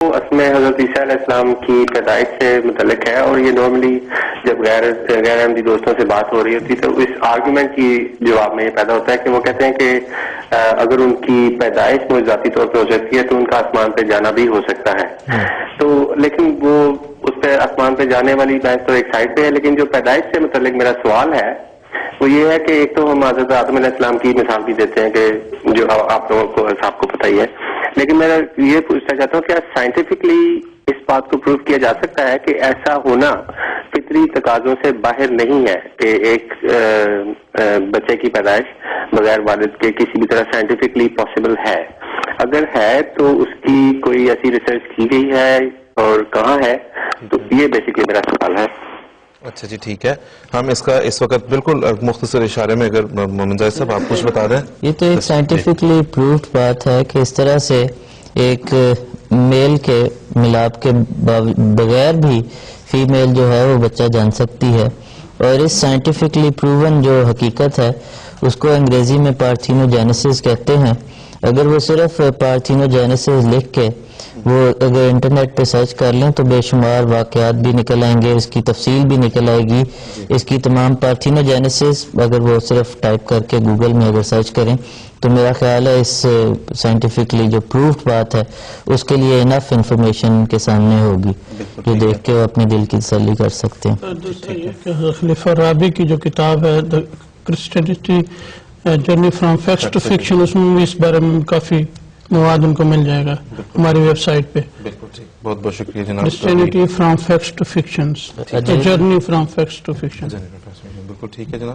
اصل میں حضرت عیسیٰ علیہ السلام کی پیدائش سے متعلق ہے، اور یہ نارملی جب غیر احمدی دوستوں سے بات ہو رہی ہوتی ہے تو اس آرگومنٹ کی جواب میں یہ پیدا ہوتا ہے کہ وہ کہتے ہیں کہ اگر ان کی پیدائش معجزاتی طور پہ ہو سکتی ہے تو ان کا آسمان پہ جانا بھی ہو سکتا ہے. تو لیکن وہ اس پہ آسمان پہ جانے والی بحث تو ایک سائڈ پہ ہے، لیکن جو پیدائش سے متعلق میرا سوال ہے وہ یہ ہے کہ ایک تو ہم حضرت آدم علیہ السلام کی مثال بھی دیتے ہیں کہ جو آپ لوگوں کو صاحب کو پتہ ہی ہے، لیکن میں یہ پوچھنا چاہتا ہوں کیا سائنٹیفکلی اس بات کو پروو کیا جا سکتا ہے کہ ایسا ہونا فطری تقاضوں سے باہر نہیں ہے کہ ایک بچے کی پیدائش بغیر والد کے کسی بھی طرح سائنٹیفکلی پاسبل ہے؟ اگر ہے تو اس کی کوئی ایسی ریسرچ کی گئی ہے اور کہاں ہے؟ تو یہ بیسیکلی میرا سوال ہے. اچھا جی ٹھیک ہے، ہم اس کا اس وقت بالکل مختصر اشارے میں اگر محمد زاہد صاحب آپ کچھ بتا دیں. یہ تو ایک سائنٹیفکلی پروفڈ بات ہے کہ اس طرح سے ایک میل کے ملاپ کے بغیر بھی فیمیل جو ہے وہ بچہ جان سکتی ہے، اور اس سائنٹیفکلی پروون جو حقیقت ہے اس کو انگریزی میں پارتھینوجینیسس کہتے ہیں. اگر وہ صرف پارتھینوجینیسس لکھ کے وہ اگر انٹرنیٹ پہ سرچ کر لیں تو بے شمار واقعات بھی نکل آئیں گے، اس کی تفصیل بھی نکل آئے گی. اس کی تمام پارتھینوجینیسس اگر وہ صرف ٹائپ کر کے گوگل میں اگر سرچ کریں تو میرا خیال ہے اس سائنٹیفکلی جو پروفڈ بات ہے اس کے لیے انف انفارمیشن ان کے سامنے ہوگی جو دیکھ کے وہ اپنے دل کی تسلی کر سکتے ہیں. خلیفہ رابی کی جو کتاب ہے Christianity journey from facts to fiction, اس میں بھی اس بارے میں کافی مواد ان کو مل جائے گا ہماری ویب سائٹ پہ. بہت بہت شکریہ جناب. Christianity from facts to fiction, journey from facts to fiction. بالکل ٹھیک ہے جناب.